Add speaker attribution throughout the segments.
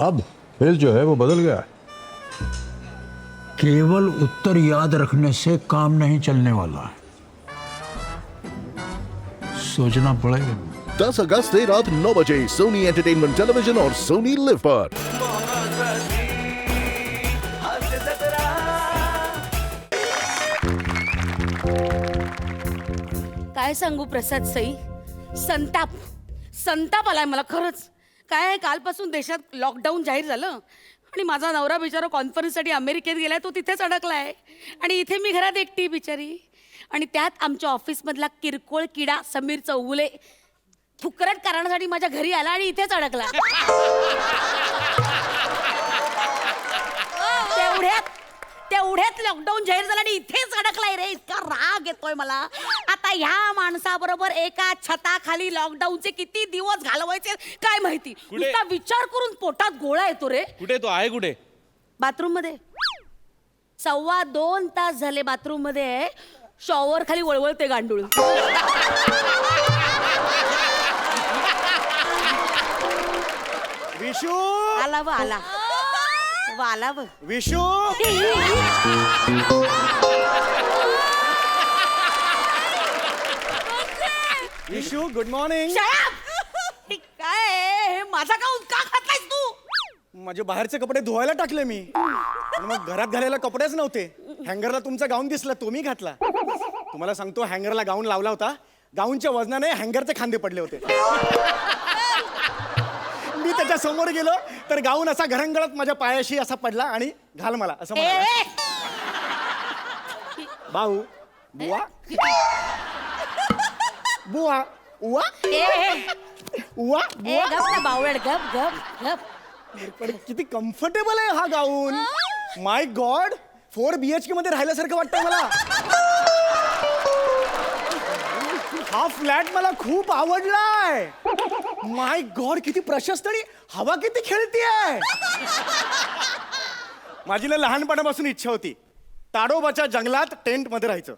Speaker 1: अब खेल जो है वो बदल गया है।
Speaker 2: केवल उत्तर याद रखने से काम नहीं चलने वाला, सोचना पड़ेगा।
Speaker 3: 10 अगस्त से रात 9 बजे सोनी एंटरटेनमेंट टेलीविजन और सोनी लिव पर।
Speaker 4: काय सांगू प्रसाद सई, संताप संताप आलाय मला खरंच. काय कालपासून देशात लॉकडाऊन जाहीर झालं आणि माझा नवरा बिचारा कॉन्फरन्ससाठी अमेरिकेत गेलाय, तो तिथेच अडकलाय आणि इथे मी घरात एकटी बिचारी. आणि त्यात आमच्या ऑफिसमधला किरकोळ किडा समीर चौगुले फुकरट करण्यासाठी माझ्या घरी आला आणि इथेच अडकला. तेवढ्यात लॉकडाऊन जाहीर झालं आणि इथेच अडकलाय रे. इतका राग येतोय मला. आता ह्या माणसाबरोबर एका छताखाली लॉकडाऊनचे किती दिवस घालवायचे काय माहिती. नुसता विचार करून पोटात गोळा येतो रे.
Speaker 5: कुठे तो आहे? कुठे?
Speaker 4: बाथरूम मध्ये. 2.25 तास झाले बाथरूम मध्ये. शॉवर खाली वळवळते गांडूळ.
Speaker 5: विशू
Speaker 4: आला व आला व आला व
Speaker 5: विशू विशू गुड मॉर्निंग.
Speaker 4: काय हे माझा काऊन का खातलायस तू?
Speaker 5: माझे बाहेरचे कपडे धुवायला टाकले मी, पण मग घरात घालायला कपडेच नव्हते. हँगरला तुमचा गाऊन दिसला, तो मी घातला. तुम्हाला सांगतो, हँगरला गाऊन लावला होता, गाऊनच्या वजनाने हँगरचे खांदे पडले होते. मी त्याच्या समोर गेलो तर गाऊन असा घरंगळत माझ्या पायाशी असा पडला आणि घाल मला असं म्हणाला. भाऊ बुवा बुवा उवा उवा बुवा.
Speaker 4: गप ना बावळट, गप गप गप.
Speaker 5: पण किती कम्फर्टेबल आहे हा गाऊन. माय गॉड, 4 BHK मध्ये राहिल्यासारखं वाटतंय मला. हा फ्लॅट मला खूप आवडलाय. माय गॉड, किती प्रशस्त आणि हवा किती खेळतीये. माझी ना लहानपणापासून इच्छा होती ताडोबाच्या जंगलात टेंट मध्ये राहायचं.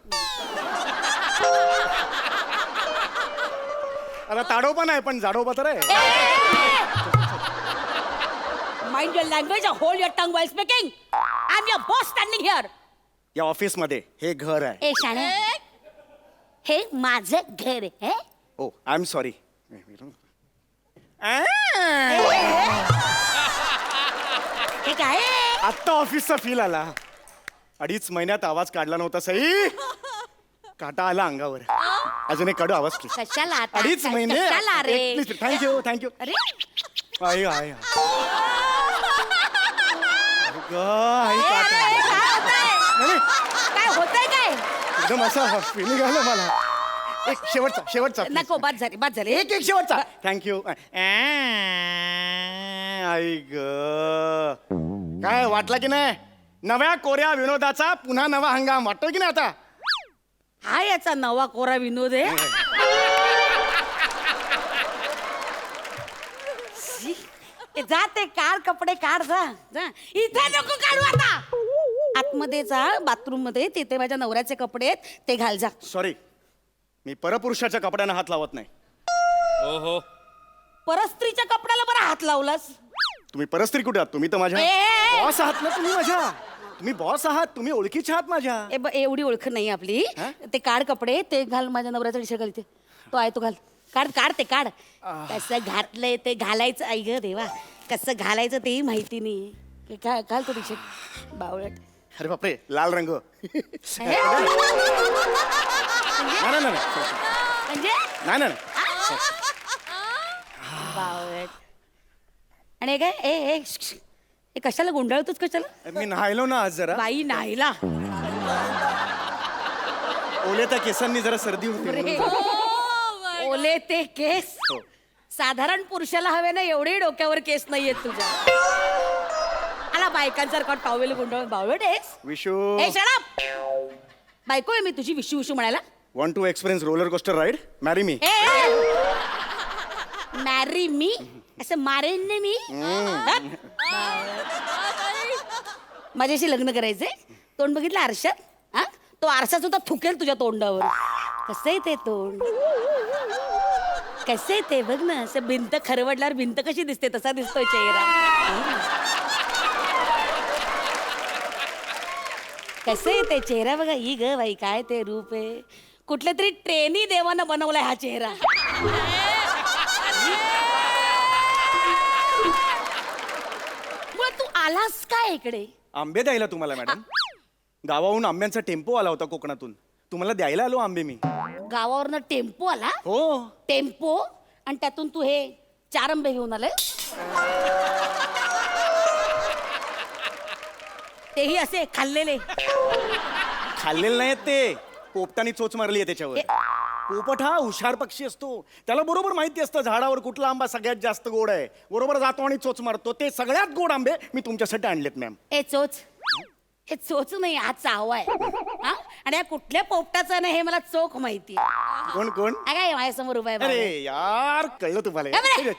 Speaker 5: आता ताडोबा नाही पण जाडोबा तर आहे.
Speaker 4: Mind your language and hold your tongue while speaking. I'm your boss standing here.
Speaker 5: या ऑफिस मध्ये हे घर आहे.
Speaker 4: ए शाणे, हे माझं घर आहे.
Speaker 5: ओ आय एम सॉरी.
Speaker 4: हे काय?
Speaker 5: आत्ता ऑफिसचा फील आला. 2.5 महिन्यात आवाज काढला नव्हता सई. काटा आला अंगावर. अजून एक कडू आवाज प्लीज.
Speaker 4: कशाला आता?
Speaker 5: 2.5 महिने.
Speaker 4: कशाला रे?
Speaker 5: Please thank you thank you.
Speaker 4: अरे
Speaker 5: आई आई आई
Speaker 4: काय होतंय? काय होतंय काय?
Speaker 5: एकदम असा फिलिंग आलं मला. एक शेवटचा please.
Speaker 4: नको, बाद झाले.
Speaker 5: एक शेवटचा. थँक्यू. आई ग, काय वाटलं की नाही? नव्या कोऱ्या विनोदाचा पुन्हा नवा हंगाम वाटतोय की नाही आता?
Speaker 4: हा याचा नवा कोरा विनोद आहे. जा ते काढ कपडे काढ. जा इथे नको काढू आता. आतमध्ये जा बाथरूम मध्ये, तिथे माझ्या नवऱ्याचे कपडे आहेत ते घाल जा.
Speaker 5: सॉरी, मी परपुरुषाच्या कपड्यांना हात लावत नाही. ओहो,
Speaker 4: परस्त्रीच्या कपड्याला बरं हात लावलास.
Speaker 5: तुम्ही परस्त्री कुठे आहात? तुम्ही तर माझ्या
Speaker 4: ए!
Speaker 5: बॉस आहात ना. तुम्ही बॉस आहात. तुम्ही ओळखीचे आहात माझ्या.
Speaker 4: एवढी ओळख नाही आपली.
Speaker 5: हा?
Speaker 4: ते काढ कपडे, ते घाल. माझ्या नवऱ्याचा टी शर्ट घाल. तो आहे तो घाल. काढ ते काढ. कसं घातलंय ते घालायचं. आई ग देवा, कसं घालायचं तेही माहिती नाही. घाल तो टी शर्ट बावळट.
Speaker 5: अरे बापरे, लाल रंग.
Speaker 4: म्हणजे
Speaker 5: नाही
Speaker 4: बावळट. आणि काय ए कशाला गुंडाळतोच कशाला?
Speaker 5: मी नहायलो ना आज जरा.
Speaker 4: बाई नाहीला.
Speaker 5: ओले त्या केसांनी जरा सर्दी होती.
Speaker 4: ओले ते केस.
Speaker 5: हो.
Speaker 4: साधारण पुरुषाला हवे ना एवढे डोक्यावर केस नाहीयेत तुझ्या. आला बायकांसारखा टॉवेल गुंडाळून बावळट आहेस.
Speaker 5: विशू,
Speaker 4: ए शट अप. बायको आहे मी तुझी. विशू विशू म्हणायला.
Speaker 5: Want to experience roller coaster ride? Marry me.
Speaker 4: Marry me असं मारेन नाही मी. माझ्याशी लग्न करायचंय. तोंड बघितलं आरशात? हा, तो आरसा सुद्धा थुकेल तुझ्या तोंडावर. कसं आहे ते तोंड? कसं आहे ते बघ ना. असं भिंत खरवडल्यावर भिंत कशी दिसते तसा दिसतोय चेहरा. कसं आहे ते चेहरा बघा ही ग बाई काय ते रूप आहे कुठल्या तरी ट्रेनी देवानं बनवलाय हा चेहरा मग तू आलास काय इकडे
Speaker 5: आंबे द्यायला तुम्हाला मॅडम गावाहून आंब्यांचा टेम्पो आला होता कोकणातून तुम्हाला द्यायला आलो आंबे मी
Speaker 4: गावावरनं टेम्पो आला
Speaker 5: हो
Speaker 4: टेम्पो आणि त्यातून तू हे 4 आंबे घेऊन आले तेही असे खाल्लेले
Speaker 5: खाल्लेले नाहीत ते पोपटाने चोच मारली आहे त्याच्यावर पोपट हा हुशार पक्षी असतो त्याला बरोबर माहिती असतं झाडावर कुठला आंबा सगळ्यात जास्त गोड आहे बरोबर जातो आणि चोच मारतो ते सगळ्यात गोड आंबे मी तुमच्यासाठी आणलेत मॅम
Speaker 4: ए चोच हे चोच नाही हा चावा आहे हा आणि या कुठल्या पोपटाचं नाही हे मला चोख माहिती
Speaker 5: कोण कोण
Speaker 4: काय माझ्यासमोर उभा आहे बाबा.
Speaker 5: अरे यार कळलं तुम्हाला
Speaker 4: काय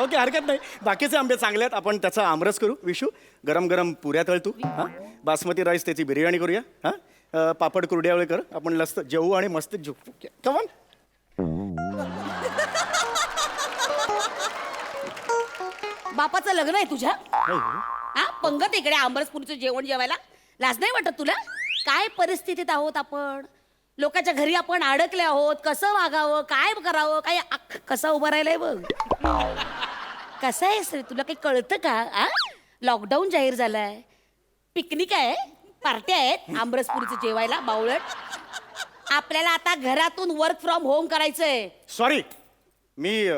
Speaker 5: ओके हरकत नाही बाकीचे आंबे चांगले आहेत आपण त्याचा आमरस करू विशू गरम गरम पुऱ्या तळतू हा बासमती राईस त्याची बिर्याणी करूया हा पापड कुरड्यावळे कर आपण लस्त जेवू आणि मस्त झोपू कमन
Speaker 4: बापाचं लग्न आहे तुझ्या हा पंगत इकडे आंबरसपुरीचं जेवण जेवायला लाज नाही वाटत तुला काय परिस्थितीत आहोत आपण लोकांच्या घरी आपण अडकले आहोत कसं वागावं काय करावं काय कसा उभं राहिलंय बघ कसं आहेस रे तुला काही कळतं का आ लॉकडाऊन जाहीर झालाय पिकनिक आहे पार्ट्या आहेत आंबरसपुरीचं जेवायला बावळट आपल्याला आता घरातून वर्क फ्रॉम होम करायचंय
Speaker 5: sorry me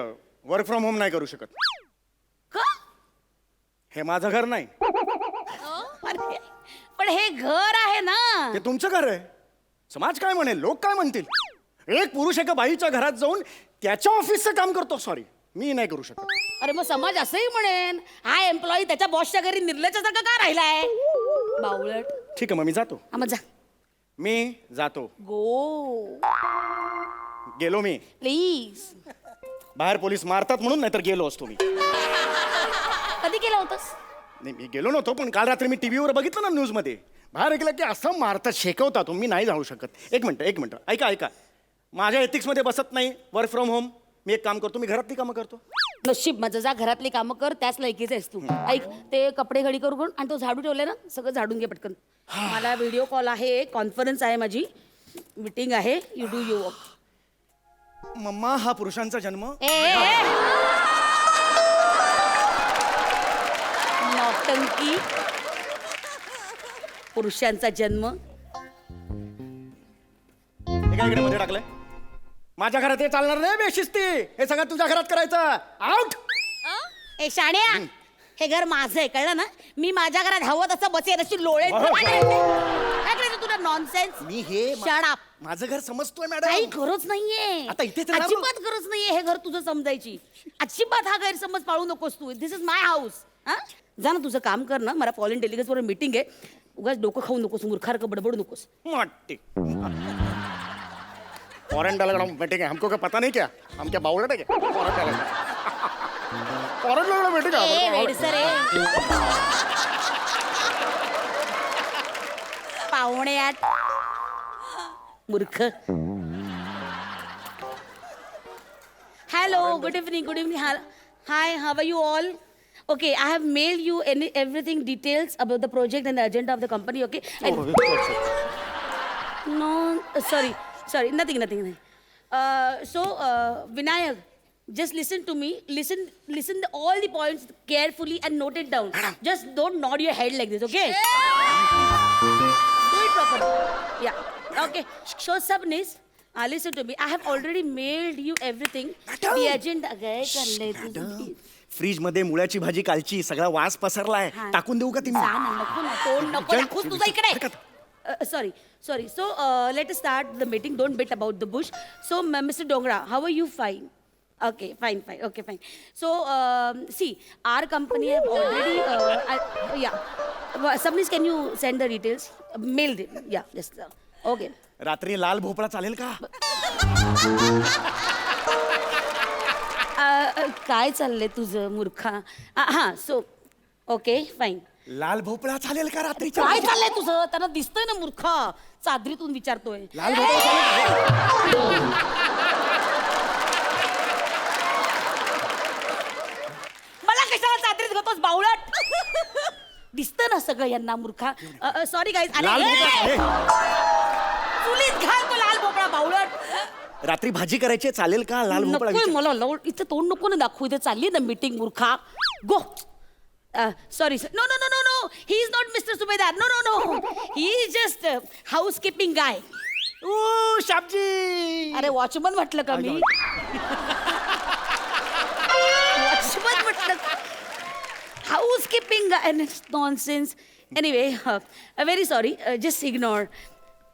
Speaker 5: work from home नाही करू शकत
Speaker 4: का
Speaker 5: हे माझं घर नाही
Speaker 4: अरे, पण हे घर आहे ना
Speaker 5: ते तुमचं घर आहे समाज काय म्हणेल लोक काय म्हणतील एक पुरुष एका बाईच्या घरात जाऊन त्याच्या ऑफिसचं काम करतो सॉरी मी नाही करू शकत
Speaker 4: अरे मग समाज असंही म्हणेन हा एम्प्लॉई त्याच्या बॉसच्या घरी निर्लज्जासारखा का राहिलाय बावळट
Speaker 5: ठीक आहे मग मी जातो
Speaker 4: हा, मग जा
Speaker 5: मी जातो
Speaker 4: गो
Speaker 5: गेलो मी
Speaker 4: प्लीज
Speaker 5: बाहेर पोलीस मारतात म्हणून नाहीतर गेलो असतो मी
Speaker 4: कधी केलं होतंस
Speaker 5: नाही मी गेलो नव्हतो पण काल रात्री मी टीव्हीवर बघितलं ना न्यूजमध्ये बाहेर ऐकलं की असं मारतात शेकवतात तो मी नाही जाऊ शकत एक मिनटं ऐका ऐका माझ्या एथिक्समध्ये बसत नाही वर्क फ्रॉम होम मी एक काम करतो मी घरातली कामं करतो
Speaker 4: नशीब माझं जा घरातली कामं कर त्याच लायकीच आहेस तू ऐक ते कपडे घडी करू कोण आणि तो झाडू ठेवलाय ना सगळं झाडून घे पटकन मला व्हिडिओ कॉल आहे कॉन्फरन्स आहे माझी मीटिंग आहे you do you work
Speaker 5: mamma हा पुरुषांचा जन्म
Speaker 4: नौटंकी पुरुषांचा जन्म
Speaker 5: हे काय इकडे मध्ये टाकलंय माझ्या घरात हे चालणार नाही बेशिस्ती हे सगळं तुझ्या घरात करायचं आउट
Speaker 4: ए शाण्या हे घर माझं आहे कळलं ना मी माझ्या घरात हवं तसं बसेल अशी लोळे काय करायचं तुला नॉनसेन्स
Speaker 5: मी हे
Speaker 4: Shut up.
Speaker 5: माझं घर समजतोय
Speaker 4: काही
Speaker 5: मॅडम
Speaker 4: गरज नाहीये
Speaker 5: आता इथेच राहणार
Speaker 4: अजिबात गरज नाहीये हे घर तुझं समजायची अजिबात हा गैरसमज पाळू नकोस तू दिस इज माय हाऊस हा जा ना तुझं काम कर ना मला फॉरेन डेलिगेट्स बरोबर मीटिंग आहे उगाच डोकं खाऊ नकोस मूर्खारकं बडबडू नकोस
Speaker 5: मोटी फॉरेन डॉलर बैठे हमको क्या पता नहीं क्या हम क्या बावड़े है क्या फॉरेन डॉलर बैठे
Speaker 4: ए वेडसर ए पाहुणे आठ मूर्ख hello good evening hi how are you all Okay, I have mailed you everything details about the project and the agenda of the company. Okay. No, sorry, nothing. So, Vinayak, just listen to me. Listen all the points carefully and note it down. Just don't nod your head like this, okay? Do it properly. Yeah. Okay. So, Sabnis, listen to me. I have already mailed you everything. The agenda. Okay,
Speaker 5: fridge मध्ये मुळ्याची भाजी कालची सगळा वास पसरलाय टाकून देऊ का ती
Speaker 4: तोंड नको दाखवूस तुझं इकडे sorry so let start the meeting don't bet about the bush so mister Dongra how are you fine okay fine okay fine so see our company have already yeah Sabnis can you send the details mail them yeah just okay
Speaker 5: रात्री लाल भोपळा चालेल का
Speaker 4: काय चाललंय तुझं मूर्खा हा so okay fine
Speaker 5: लाल भोपळा चालेल का रात्री
Speaker 4: काय चाललंय तुझं त्यांना दिसतंय ना मूर्खा चादरीतून विचारतोय
Speaker 5: लाल भोपळा चालेल
Speaker 4: मला कशाला चादरीत घेतोस बावळट दिसतं ना सगळं यांना मूर्खा. Sorry guys.
Speaker 5: लाल भोपळा,
Speaker 4: चुलीत घाल तो लाल भोपळा बावळट.
Speaker 5: रात्री भाजी करायची चालेल का लाल भोपळा
Speaker 4: नको
Speaker 5: विचार.
Speaker 4: मला इथं तोंड नको ना दाखवू. इथे चालली ना मीटिंग मूर्खा. Go. Sorry sir. No no no no no. He is not mister Subhedar. No no no. He is just housekeeping guy.
Speaker 5: Oh शापजी.
Speaker 4: अरे वॉचमन म्हटलं का मी? वॉचमन म्हटलं. Housekeeping guy. Nonsense. Anyway very sorry. Just ignore.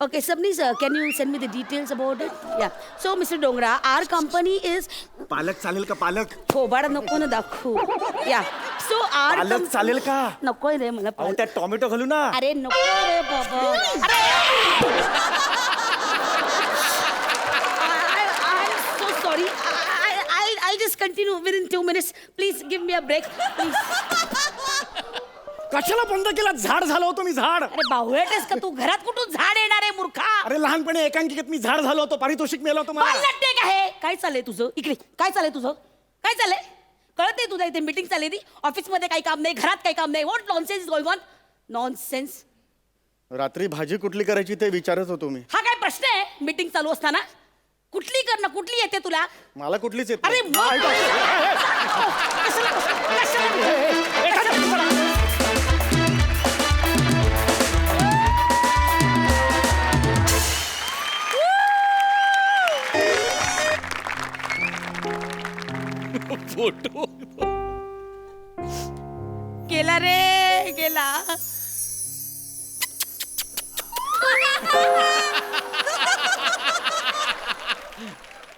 Speaker 4: Okay, Sabnis, can you send me the details about it? Yeah. So, Mr. Dongra, our company is.
Speaker 5: पालक चालेल का पालक?
Speaker 4: थोबाड नको ना दाखवू. Yeah. So, our.
Speaker 5: पालक चालेल का?
Speaker 4: नकोय रे मला
Speaker 5: अहो
Speaker 4: पालक.
Speaker 5: त्यात टोमॅटो घालू ना.
Speaker 4: अरे नको रे बाबा. अरे I'm so sorry. I'll just continue within 2 minutes. Please give me a break. Please.
Speaker 5: कशाला बंद केला? झाड झालो होतो मी झाड.
Speaker 4: अरे बावळटेस का तू? घरात कुठून झाड येणार आहे मूर्खा?
Speaker 5: अरे लहानपणी एकांकिकेत मी झाड झालो होतो. पारितोषिक मिळालं होतं मला.
Speaker 4: बालनाट्य काय? काय चाललंय तुझं? इकडे काय चाललंय तुझं? काय चाललंय? कळत नाही तुझ्या इथे मीटिंग चालली ती? ऑफिसमध्ये काही काम नाही, घरात काही काम नाही. What nonsense is going on? Nonsense.
Speaker 5: रात्री भाजी कुठली करायची ते विचारत होतो मी.
Speaker 4: हा काय प्रश्न आहे? मीटिंग चालू असताना कुठली कर ना, कुठली येते तुला?
Speaker 5: मला कुठलीच येत
Speaker 4: अरे
Speaker 5: नाही.
Speaker 4: मग कशाला?
Speaker 5: फोटो
Speaker 4: गेला रे गेला.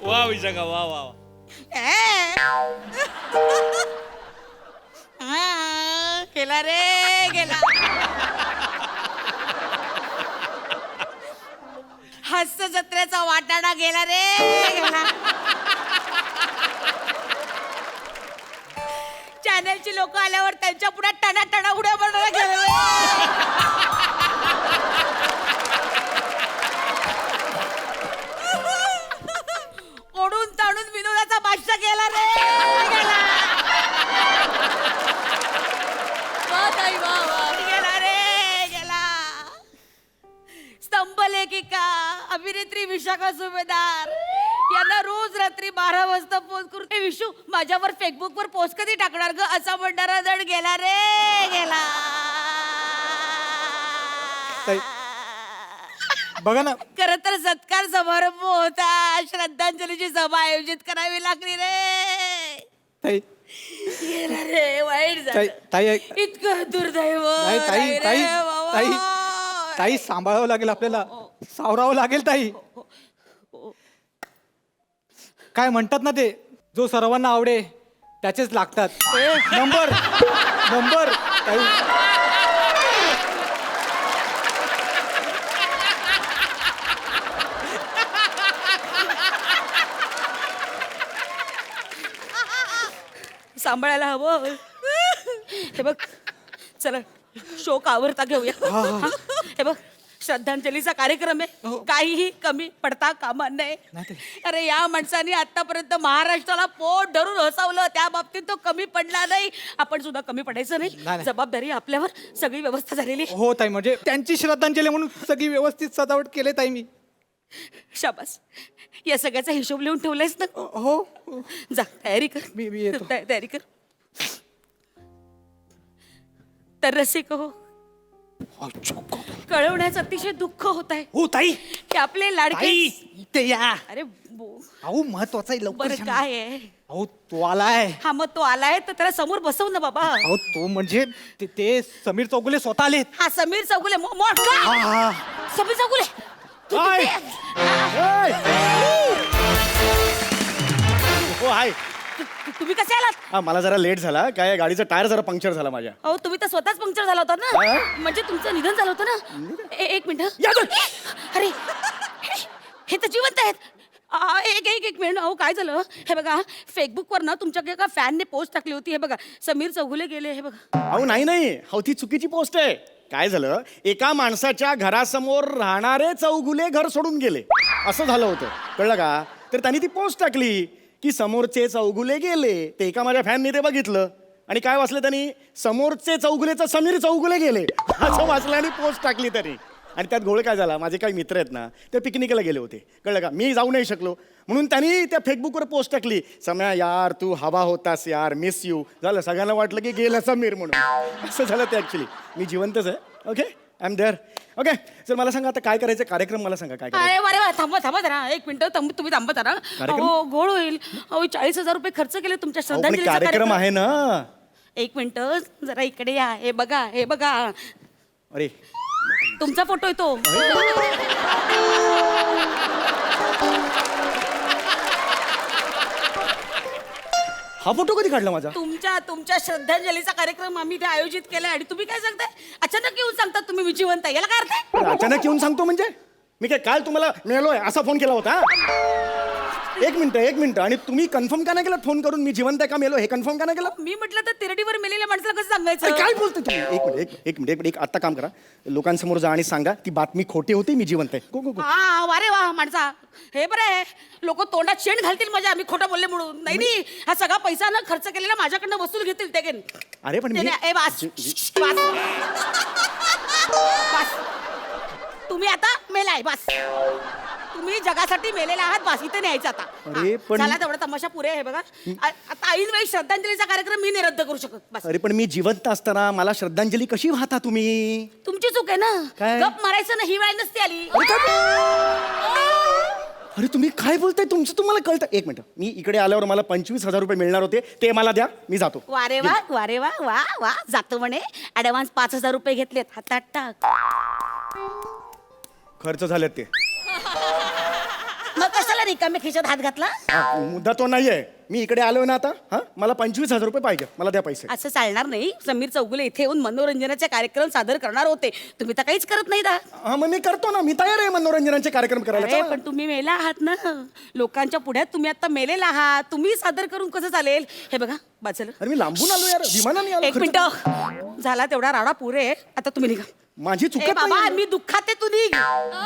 Speaker 6: वा विशाखा वा वा वा.
Speaker 4: गेला रे गेला. हास्य जत्रेचा वाटाणा गेला रे गेला. चॅनलची लोक आल्यावर त्यांच्या पुढे टणा टणा उड्या मारायला गेले. ओढून ताणून विनोदाचा बादशाह गेला रे गेला. वा ताई वा वा. गेला रे गेला. स्तंभ लेखिका अभिनेत्री विशाखा सुभेदार यांना रोज रात्री 12 वाजता फोन करून "ए विशू, माझ्यावर फेसबुकवर पोस्ट कधी टाकणार ग?" असा म्हणणारा जण गेला रे गेला.
Speaker 7: बघा ना.
Speaker 4: खरं तर सत्कार समारंभ होता. श्रद्धांजलीची सभा आयोजित करावी लागली रे.
Speaker 7: ताई
Speaker 4: गेला रे. वाईट
Speaker 7: ताई
Speaker 4: झालं.
Speaker 7: ताई ऐक.
Speaker 4: इतकं दुर्दैव.
Speaker 7: नाही, ताई,
Speaker 4: नाही रे
Speaker 7: ताई,
Speaker 4: बाबा.
Speaker 7: ताई. ताई सांभाळावं लागेल आपल्याला. सावरावं लागेल ताई. काय म्हणतात ना ते, जो सर्वांना आवडे त्याचेच लागतात. नंबर नंबर ताई.
Speaker 4: सांभाळायला हवं. हे बघ, चला शोक आवरता घेऊया. हा? हे बघ, श्रद्धांजलीचा कार्यक्रम आहे. काहीही कमी पडता कामा नये. अरे या माणसाने आतापर्यंत महाराष्ट्राला पोट धरून हसावलं, त्या बाबतीत तो कमी पडला नाही. आपण सुद्धा कमी पडायचं नाही. जबाबदारी आपल्यावर. सगळी व्यवस्था झालेली.
Speaker 7: हो ताई, म्हणजे त्यांची श्रद्धांजली म्हणून सगळी व्यवस्थित सजावट केली ताई मी.
Speaker 4: शाबास. या सगळ्याचा हिशोब लिहून ठेवलायस ना?
Speaker 7: हो.
Speaker 4: जा तयारी कर.
Speaker 7: मी येतो.
Speaker 4: तयारी कर. तर रसिक हो, कळवण्याचं अतिशय दुःख होत आहे
Speaker 7: हो ताई.
Speaker 4: की आपले लाडके.
Speaker 7: इथे या.
Speaker 4: अरे
Speaker 7: अहो महत्वाचं आहे, लवकर
Speaker 4: बरं
Speaker 7: सांगा.
Speaker 4: काय आहे?
Speaker 7: अहो तो आलाय.
Speaker 4: हा मग तो आलाय तर त्याला समोर बसव ना बाबा.
Speaker 7: अहो तो म्हणजे ते समीर चौगुले स्वतः आलेत.
Speaker 4: हा समीर चौगुले.
Speaker 7: हा.
Speaker 4: समीर चौगुले. तू
Speaker 5: हाय.
Speaker 4: तिथे-
Speaker 5: हो हाय.
Speaker 4: तुम्ही कसे आलात?
Speaker 5: हा मला जरा लेट झाला. काय गाडीचा टायर जरा पंक्चर झाला माझ्या.
Speaker 4: अहो तुम्ही तर स्वतःच पंक्चर झाला होता ना. म्हणजे तुमचं निधन झालं होतं ना. एक मिनिट. अरे हे तर जिवंत आहेत. एक मिनिट. अहो काय झालं? हे बघा, फेसबुकवर ना तुमच्या एका फॅनने पोस्ट टाकली होती. हे बघा, समीर चौगुले गेले. हे बघा.
Speaker 5: अहो नाही हो, ती चुकीची पोस्ट आहे. काय झालं, एका माणसाच्या घरासमोर राहणारे चौगुले घर सोडून गेले असं झालं होतं, कळलं का? तर त्यांनी ती पोस्ट टाकली की समोरचे चौगुले गेले. ते एका माझ्या फॅनने ते बघितलं आणि काय वाचलं त्यांनी, समोरचे चौगुलेचं समीर चौगुले गेले असं वाचलं आणि पोस्ट टाकली त्यांनी. आणि त्यात घोळ काय झाला, माझे काही मित्र आहेत ना ते पिकनिकला गेले होते, कळलं का, मी जाऊ नाही शकलो म्हणून त्यांनी त्या फेसबुकवर पोस्ट टाकली, सम्या यार तू हवा होतास यार, मिस यू. झालं, सगळ्यांना वाटलं की गेलं समीर म्हणून. असं झालं ते ॲक्च्युली. मी जिवंतच आहे. Okay, I am there. Okay, sir मला सांगा आता काय करायचं, कार्यक्रम मला सांगा काय करायचं.
Speaker 4: अरे वा थांबा जरा, एक मिनिट तुम्ही थांबा जरा.
Speaker 5: कार्यक्रम?
Speaker 4: हो घोळ होईल. 40,000 रुपये खर्च केले तुमच्या
Speaker 5: अहो, पण
Speaker 4: श्रद्धांजलीचा
Speaker 5: कार्यक्रम आहे ना.
Speaker 4: एक मिनिट जरा इकडे या. हे बघा
Speaker 5: अरे
Speaker 4: तुमचा फोटो येतो.
Speaker 5: हा फोटो कधी काढला माझा.
Speaker 4: तुमच्या श्रद्धांजलीचा कार्यक्रम आम्ही इथे आयोजित केलाय आणि तुम्ही काय सांगताय, अचानक येऊन सांगतात तुम्ही विजयवंत आहे. याला काय अर्थ आहे?
Speaker 5: अरे, अचानक येऊन सांगतो म्हणजे मी काय काल तुम्हाला मिळालोय असा फोन केला होता. एक मिनिट, आणि तुम्ही कन्फर्म का नाही केलं फोन करून मी जिवंत आहे का मेलो हे कन्फर्म का नाही केलं.
Speaker 4: मी म्हटलं तर तिरडीवर मेलेल्या माणसाला कसं
Speaker 5: अरे
Speaker 4: सांगायचं.
Speaker 5: काय बोलते तुम्ही. एक मिनिट आता काम करा, लोकांसमोर जा आणि सांगा ती बातमी खोटी होती, मी जिवंत आहे. गो.
Speaker 4: हा वारे वा माणसा, हे बरं आहे. लोक तोंडात शेण घालतील माझ्या, आम्ही खोटं बोलले म्हणून. नाही हा सगळा पैसा ना खर्च केलेला माझ्याकडनं वसूल घेतील ते घेन.
Speaker 5: अरे पण मी-
Speaker 4: ए बास. तुम्ही आता मेलाय बस. तुम्ही जगासाठी मेलेला आहात बस. इथे न्यायचं आता.
Speaker 5: अरे पण-
Speaker 4: झाला तेवढा तमाशा पुरे आहे बघा. आता ऐन वेळी श्रद्धांजलीचा कार्यक्रम मी नाही रद्द करू शकत बस.
Speaker 5: अरे पण मी जिवंत असताना मला श्रद्धांजली कशी वाहता तुम्ही.
Speaker 4: तुमची चूक आहे ना.
Speaker 5: काय?
Speaker 4: गप मारायचं ना, ही वेळ नसती आली.
Speaker 5: अरे तुम्ही काय बोलताय, तुमचं तुम्हाला कळतं. एक मिनिट, मी इकडे आल्यावर मला 25,000 रुपये मिळणार होते, ते मला द्या, मी जातो.
Speaker 4: वारे वा जातो म्हणे. ऍडव्हान्स 5,000 रुपये घेतलेत, हातात टाक.
Speaker 5: खर्च झालेत ते.
Speaker 4: मग कशाला रिकाम्या खिशात हात घातला.
Speaker 5: हा, मुद्दा तो नाहीये. मी इकडे आलोय ना आता, हा मला 25,000 रुपये पाहिजे, मला द्या पैसे.
Speaker 4: असं चालणार नाही. समीर चौगुले इथे येऊन मनोरंजनाचे कार्यक्रम सादर करणार होते, तुम्ही तर काहीच करत नाही दा.
Speaker 5: हा मग मी करतो ना, मी तयार आहे मनोरंजनाचे कार्यक्रम करायला.
Speaker 4: अरे
Speaker 5: चला.
Speaker 4: पण तुम्ही मेला आहात ना, लोकांच्या पुढ्यात तुम्ही आता मेलेला आहात. तुम्ही सादर करून कसं चालेल. हे बघा बाजूला.
Speaker 5: अरे मी लांबून आलो यार, विमानाने आलो.
Speaker 4: एक
Speaker 5: खर्च-
Speaker 4: मिनिट झाला तेवढा राडा पुरे. आता तुम्ही निघा.
Speaker 5: माझी
Speaker 4: ए
Speaker 5: चुकत
Speaker 4: बाबा
Speaker 5: नाही.
Speaker 4: मी दुःखात आहे, तू निघ.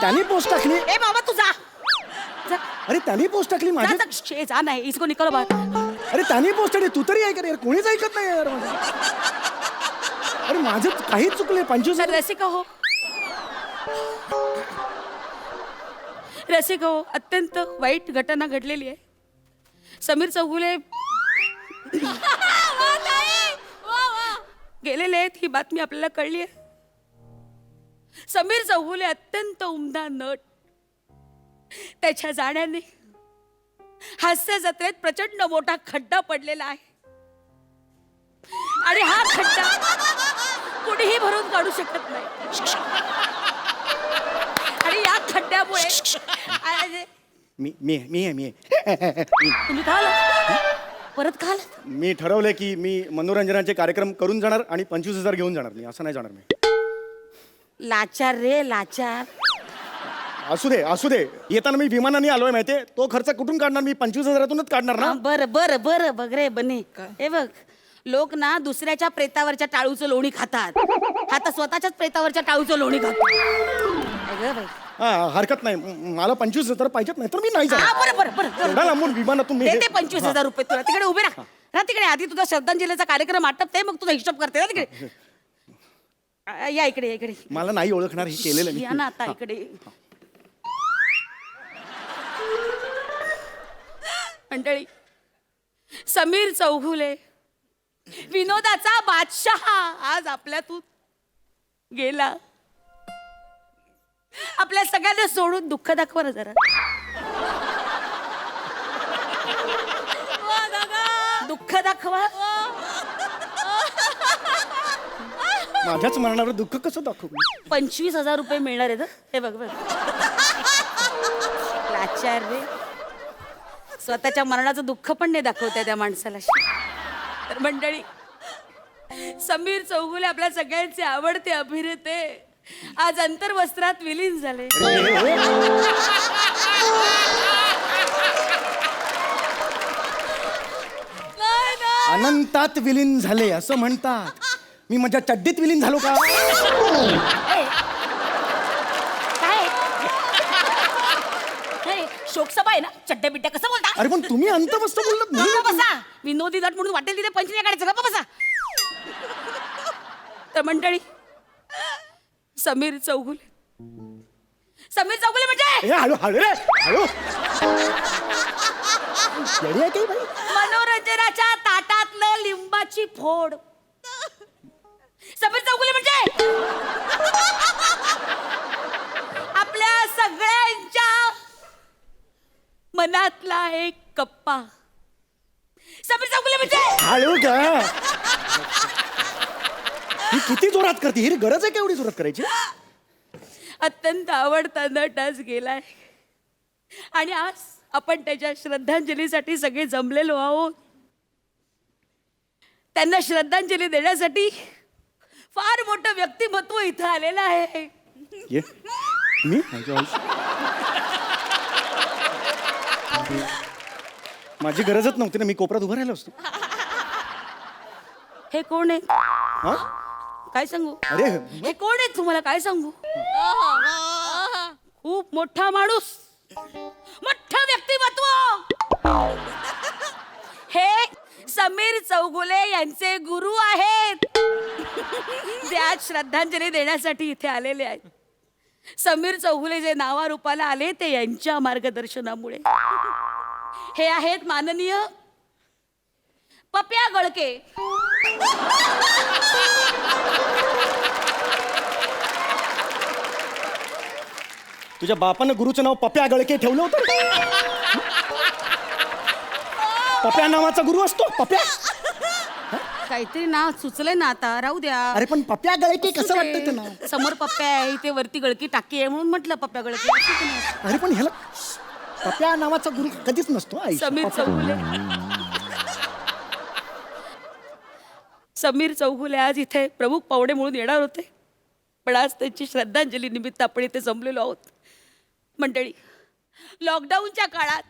Speaker 5: त्यांनी पोस्ट टाकली.
Speaker 4: ए बाबा तू जा.
Speaker 5: अरे त्यांनी पोस्ट टाकली माझी.
Speaker 4: जा नाही इसको निकलो बाहर.
Speaker 5: अरे त्यांनी पोस्ट टाकली, तू तरी ऐक रे यार, कोणीच ऐकत नाही यार माझं. अरे माझं काहीच चुकले. 25,000
Speaker 4: रसिका हो, रसिका हो, अत्यंत वाईट घटना घडलेली आहे. समीर चौगुले गेलेले आहेत, ही बातमी आपल्याला कळली आहे. समीर चौगुले अत्यंत उमदा नट. त्याच्या जाण्याने हास्य जत्रेत प्रचंड मोठा खड्डा पडलेला आहे आणि हा खड्डा कुणीही भरून काढू शकत नाही. आणि या खड्ड्यामुळे
Speaker 5: मी
Speaker 4: तुम्ही खाल परत खाल.
Speaker 5: मी ठरवलंय की मी मनोरंजनाचे कार्यक्रम करून जाणार आणि 25,000 घेऊन जाणार. मी असं नाही जाणार. मी
Speaker 4: लाचार रे लाचार.
Speaker 5: असू दे येताना मी विमानाने आलोय माहितीये, तो खर्च कुठून काढणार मी. 25,000तूनच काढणार ना.
Speaker 4: बरं बघ रे बने. हे बघ, लोक ना दुसऱ्याच्या प्रेतावरच्या टाळूचं लोणी खातात, आता स्वतःच्याच प्रेतावरच्या टाळूचं लोणी खातो. अगं बाई.
Speaker 5: हा हरकत नाही, मला 25,000 पाहिजेत, नाही तर मी नाही जाणार.
Speaker 4: बरं
Speaker 5: एवढा लांबून विमानातून मी
Speaker 4: देते 25,000 रुपये तुला. तिकडे उभे राहा तिकडे. आधी तुझा श्रद्धांजलीचा कार्यक्रम आटपते, मग तुझा हिशोब करते ना तिकडे. या इकडे.
Speaker 5: मला नाही ओळखणार हे केलेलं मी.
Speaker 4: या ना आता इकडे. मंडळी, समीर चौगुले विनोदाचा बादशाह आज आपल्यातून गेला. आपल्या सगळ्यांना सोडून दुःख दाखवा ना जरा. दुःख दाखवा.
Speaker 5: माझ्याच मरणावर दुःख कसं दाखवू.
Speaker 4: 25,000 रुपये मिळणार आहेत. हे बघ लाचार रे. स्वतःच्या मरणाचं दुःख पण नाही दाखवताय त्या माणसाला. तर मंडळी, समीर चौगुले आपल्या सगळ्यांचे आवडते अभिनेते आज अंतर्वस्त्रात विलीन झाले.
Speaker 5: अनंतात विलीन झाले असं म्हणतात. मी माझ्या चड्डीत विलीन झालो का.
Speaker 4: काय शोकसभा आहे ना, चड्ड्या बिड्ड्या कसं बोलता.
Speaker 5: अरे पण तुम्ही अंतवस्त बोललात.
Speaker 4: बसा. विनोदी नट म्हणून वाटेल तिथे पंच नाही काढायचं गप्प बसा. तर मंडळी समीर चौगुले म्हणजे
Speaker 5: ए, हळू हळू रे हळू येडी आहे काही बाई?
Speaker 4: मनोरंजनाच्या ताटातलं लिंबाची फोड. समीर चौगुले म्हणजे आपल्या सगळ्यांच्या मनातला एक कप्पा. समीर चौगुले म्हणजे
Speaker 5: हळू का ही किती जोरात करते ही गरज आहे का एवढी जोरात करायची?
Speaker 4: अत्यंत आवडता नट आज गेलाय आणि आज आपण त्याच्या श्रद्धांजलीसाठी सगळे जमलेलो आहोत. त्यांना श्रद्धांजली देण्यासाठी फार मोठं व्यक्तिमत्व इथं आलेलं आहे.
Speaker 5: ये मी माझी गरजच नव्हती ना, मी कोपऱ्यात उभा राहिलो असतो.
Speaker 4: हे कोण आहे
Speaker 5: हा?
Speaker 4: काय सांगू?
Speaker 5: अरे
Speaker 4: हे कोण आहे तुम्हाला काय सांगू? खूप मोठा माणूस, मोठं व्यक्तिमत्व. हे समीर चौगुले यांचे गुरु आहेत. ते आज श्रद्धांजली देण्यासाठी इथे आलेले आहेत. समीर चौगुले जे नावारूपाला आले ते यांच्या मार्गदर्शनामुळे. हे आहेत माननीय पप्या गळके.
Speaker 5: तुझ्या बापानं गुरुचं नाव पप्या गळके ठेवलं होतं. पप्या नावाचा गुरु असतो पप्या.
Speaker 4: काहीतरी नाव सुचलंय ना, आता राहू द्या.
Speaker 5: अरे पण पप्या गळके कसं वाटतं ते नाव?
Speaker 4: समोर पप्प्या आहे, इथे वरती गळकी टाकी आहे म्हणून म्हटलं पप्प्या गळकी.
Speaker 5: अरे पण ह्याला पप्या नावाचा गुरु कधीच नसतो. आई
Speaker 4: समीर चौगुले. समीर चौगुले आज इथे प्रमुख पाहुणे म्हणून येणार होते, पण आज त्यांची श्रद्धांजली निमित्त आपण इथे जमलेलो आहोत. मंडळी, लॉकडाऊनच्या काळात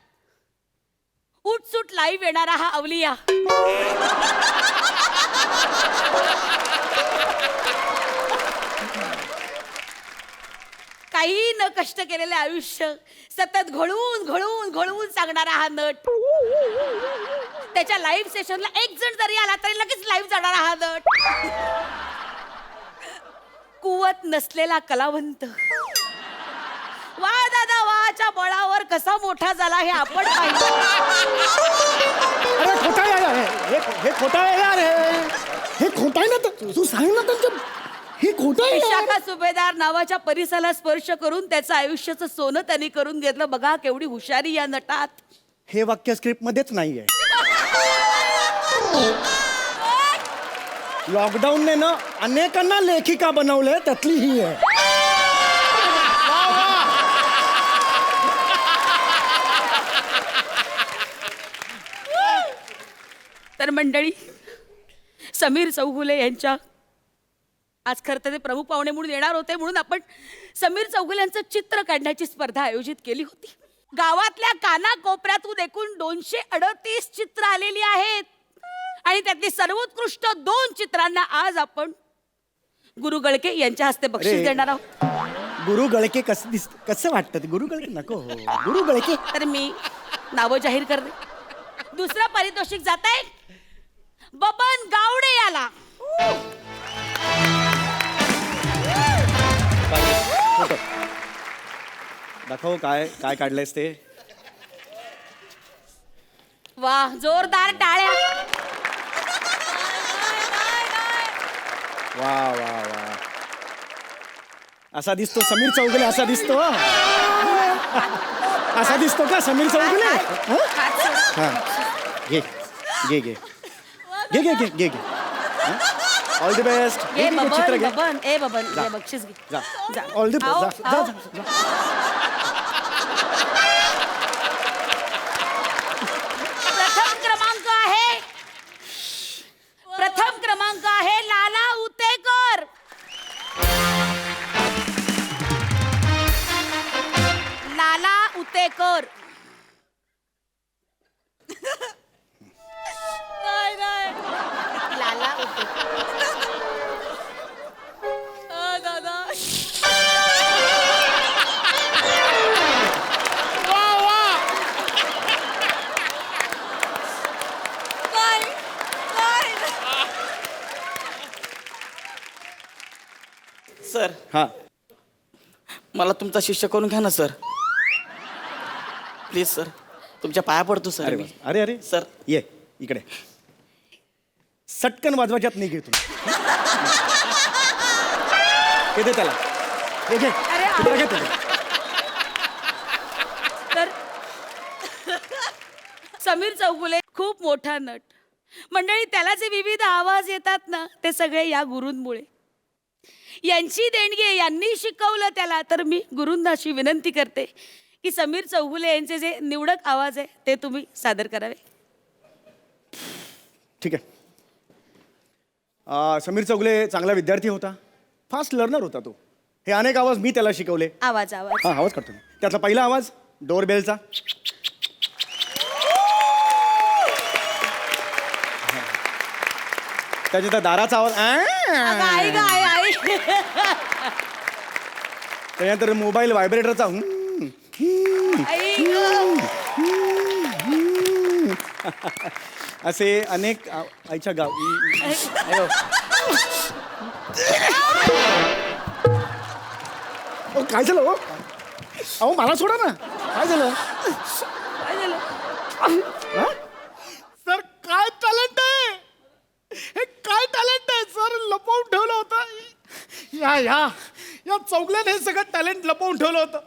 Speaker 4: उठसूट लाईव्ह येणारा हा अवलिया काही न कष्ट केलेले आयुष्य सतत घळून घळून घळून सांगणारा हा नट. त्याच्या लाईव्ह सेशनला एक जण जरी आला तरी लगेच लाईव्ह जाणारा हा नट. कुवत नसलेला कलावंत. वा दादा वाच्या बळावर कसा मोठा झाला हे आपण पाहिलं.
Speaker 5: अरे खोटा आहे यार, हे खोटा आहे यार, हे खोटा आहे ना. तू सांग ना त्यांचं, हे खोटं आहे यार.
Speaker 4: विशाखा सुभेदार नावाच्या परिसराला स्पर्श करून त्याचं आयुष्याचं सोनं त्यांनी करून घेतलं. बघा केवढी हुशारी या नटात.
Speaker 5: हे वाक्य स्क्रिप्ट मध्येच नाहीये. लॉकडाऊनने ना अनेकांना लेखिका बनवले, त्यातली ही आहे.
Speaker 4: तर मंडळी, समीर चौगुले यांच्या आज खरं तर ते प्रमुख पाहुणे म्हणून येणार होते, म्हणून आपण समीर चौगुले यांचं चित्र काढण्याची स्पर्धा आयोजित केली होती. गावातल्या कानाकोपऱ्यातून एकूण 238 चित्र आलेली आहेत आणि त्यातली सर्वोत्कृष्ट 2 चित्रांना आज आपण गुरु गळके यांच्या हस्ते बक्षीस देणार आहोत.
Speaker 5: गुरु गळके कसं वाटतं? गुरु गळके नको. गुरु गळके.
Speaker 4: तर मी नावं जाहीर करते. दुसरं पारितोषिक जात आहे बबन गावडे याला.
Speaker 5: दाखव काय काय काढलंयस ते.
Speaker 4: वा, जोरदार टाळ्या.
Speaker 5: वा वा वा. असा दिसतो समीर चौगुले, असा दिसतो. असा दिसतो का समीर चौगुले? हा, घे घे घे घे घे घे घे घे. All the best.
Speaker 4: ए
Speaker 5: चित्र
Speaker 4: बबन,
Speaker 5: घे.
Speaker 4: बबन, ए बबन, ये बक्षीस घे.
Speaker 5: जा.
Speaker 4: जा.
Speaker 5: ऑल द
Speaker 4: आओ,
Speaker 5: बेस्ट.
Speaker 4: आओ. प्रथम क्रमांक आहे लाला उतेकर. लाला उतेकर. लाला उतेकर. दादा
Speaker 8: सर
Speaker 5: हा
Speaker 8: मला तुमचा शिष्य करून घ्या ना सर प्लीज सर तुमच्या पाया पडतो सर
Speaker 5: अरे
Speaker 8: मी
Speaker 5: वा. अरे अरे
Speaker 8: सर
Speaker 5: ये इकडे सटकन वाजवायच्यात नाही घे तुम्ही हे दे त्याला हे घे
Speaker 4: अरे,
Speaker 5: तुला घे तुला.
Speaker 4: तर समीर चौगुले खूप मोठा नट मंडळी. त्याला जे विविध आवाज येतात ना ते सगळे या गुरूंमुळे. यांची देणगी आहे, यांनी शिकवलं त्याला. तर मी गुरूंना अशी विनंती करते की समीर चौगुले यांचे जे निवडक आवाज आहे ते तुम्ही सादर करावे.
Speaker 5: ठीक आहे. समीर चौगुले चांगला विद्यार्थी होता, फास्ट लर्नर होता तो. हे अनेक आवाज मी त्याला शिकवले.
Speaker 4: आवाज आवाज
Speaker 5: हा आवाज काढतो मी. त्यातला पहिला आवाज डोरबेलचा. त्याच्या त्या दाराचा आवाज
Speaker 4: अगं, आई गं, आई आई
Speaker 5: त्यानंतर मोबाईल व्हायब्रेटरचा
Speaker 4: आई गं.
Speaker 5: असे अनेक आईच्या गाव अहो, काय झालं हो अहो मला सोडा ना. काय झालं
Speaker 4: काय झालं?
Speaker 5: सर काय टॅलेंट आहे हे काय टॅलेंट आहे सर लपवून ठेवलं होतं या चौगल्याने हे सगळं टॅलेंट लपवून ठेवलं होतं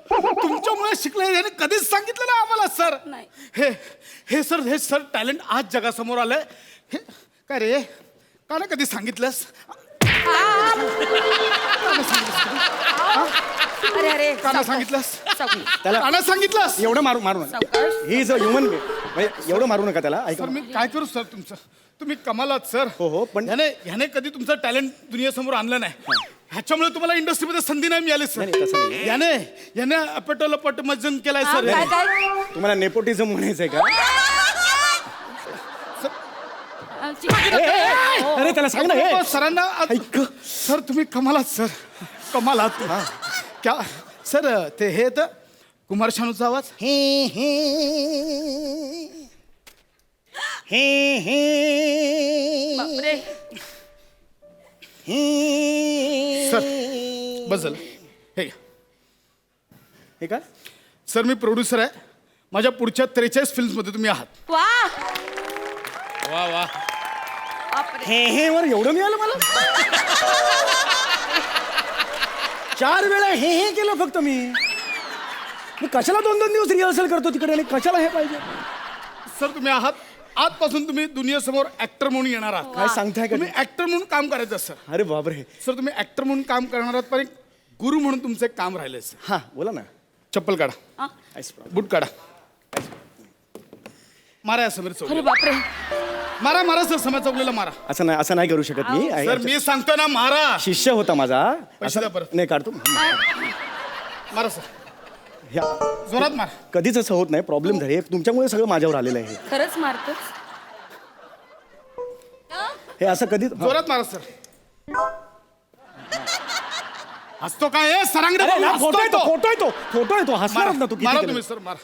Speaker 5: तुमच्यामुळे शिकलं याने कधीच सांगितलं ना आम्हाला सर.
Speaker 4: नाही.
Speaker 9: हे सर टॅलेंट आज जगासमोर आलंय. हे काय रे का ना कधी सांगितलंस
Speaker 4: अरे अरे
Speaker 9: का ना सांगितलंस
Speaker 4: सावकाश.
Speaker 5: त्याला
Speaker 9: का ना सांगितलंस
Speaker 5: एवढं मारू नका.
Speaker 4: सावकाश.
Speaker 5: ही इज अ ह्युमन एवढं मारू नका त्याला. ऐका
Speaker 9: सर मी काय करू सर तुमचं तुम्ही कमालात सर.
Speaker 5: हो, पण-
Speaker 9: ह्याने कधी तुमचं टॅलेंट दुनियेसमोर आणलं नाही. ह्याच्यामुळे तुम्हाला इंडस्ट्रीमध्ये संधी नाही मिळाली सर.
Speaker 5: नाही, तसं नाही.
Speaker 9: याने अपटोलपट मज्जन केलाय
Speaker 4: हा,
Speaker 9: सर.
Speaker 4: काय
Speaker 9: याने.
Speaker 4: काय
Speaker 5: तुम्हाला नेपोटिझम म्हणायचंय का
Speaker 4: हो.
Speaker 5: अरे त्याला सांग ना हे.
Speaker 9: हो, सरांना सर तुम्ही कमालात सर कमालात. क्या सर ते हे तर कुमार शानूचा आवाज
Speaker 4: बापरे.
Speaker 9: सर बस हे घ्या.
Speaker 5: हे का
Speaker 9: सर मी प्रोड्युसर आहे. माझ्या पुढच्या 43 फिल्म्समध्ये तुम्ही आहात.
Speaker 4: वा
Speaker 6: वा वा
Speaker 4: बापरे.
Speaker 5: हे वर एवढं मिळालं मला 4 वेळा हे केलं फक्त मी कशाला 2-2 दिवस रिहर्सल करतो तिकडे आणि कशाला हे पाहिजे.
Speaker 9: सर तुम्ही आहात आजपासून तुम्ही दुनियेसमोर ऍक्टर म्हणून येणार आहात.
Speaker 5: काय सांगताय का
Speaker 9: तुम्ही ऍक्टर म्हणून काम करायचं सर.
Speaker 5: अरे बापरे.
Speaker 9: सर तुम्ही ऍक्टर म्हणून काम करणार आहात पण एक गुरु म्हणून तुमचं एक काम राहिलंय सर.
Speaker 5: हा बोला ना.
Speaker 9: चप्पल काढा
Speaker 4: हा?
Speaker 9: बूट काढा मारा या समीर चौगले.
Speaker 4: अरे बापरे.
Speaker 9: मारा मारा सर समीर चौगलेला मारा.
Speaker 5: असं नाही करू शकत मी.
Speaker 9: सर मी सांगतो ना मारा.
Speaker 5: शिष्य होता माझा.
Speaker 9: पैसे द्या परत.
Speaker 5: नाही काढतो
Speaker 9: मारा सर
Speaker 5: ह्या
Speaker 9: जोरात मारा.
Speaker 5: कधीच असं होत नाही. प्रॉब्लेम झाले तुमच्यामुळे सगळं माझ्यावर आलेलं आहे.
Speaker 4: खरंच मारतोस.
Speaker 5: हे असं कधीच
Speaker 9: जोरात मारा सर. हसतो काय हे? सरांकडे बघून हसतोय तो.
Speaker 5: फोटो आहे तो हसणार ना तू किती
Speaker 9: मारा
Speaker 5: केलं.
Speaker 9: तुम्ही सर मारा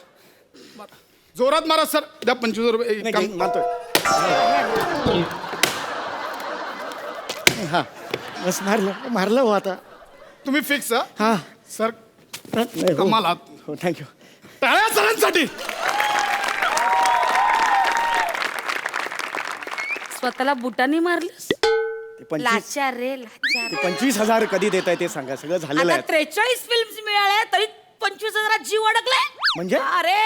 Speaker 9: मारा. जोरात मारा सर. द्या 25,000 रुपये. एक
Speaker 5: नाही,
Speaker 9: काम-
Speaker 5: नाही, मानतोय. हा बस मारलं हो आता.
Speaker 9: तुम्ही फिक्स
Speaker 5: हा
Speaker 9: सर
Speaker 5: नाही, हो.
Speaker 9: कमाल आहात.
Speaker 5: हो थँक्यू.
Speaker 9: टाळ्या सरांसाठी.
Speaker 4: स्वतःला बुटाने मारलंस.
Speaker 5: ते 25
Speaker 4: लाचार रे लाचार.
Speaker 5: 25,000 कधी देताय ते सांगा. सगळं झालेलं
Speaker 4: आता
Speaker 5: आहे.
Speaker 4: 43 फिल्म्स मिळाल्या तरी 25,000 जीव अडकलाय.
Speaker 5: म्हणजे?
Speaker 4: अरे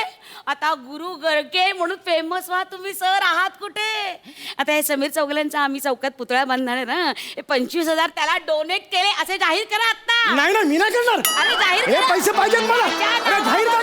Speaker 4: आता गुरु गरके म्हणून फेमस व्हा तुम्ही. सर आहात कुठे? आता हे समीर चौगल्यांचा आम्ही चौकात पुतळा बांधणार आहे ना. हे 25,000 त्याला डोनेट केले असे जाहीर करा आता.
Speaker 5: नाही मी नाही करणार.
Speaker 4: अरे जाहीर
Speaker 5: हे
Speaker 4: करा.
Speaker 5: पैसे पाहिजेत मला.
Speaker 4: क्या
Speaker 5: अरे
Speaker 4: नाव?
Speaker 5: जाहीर कर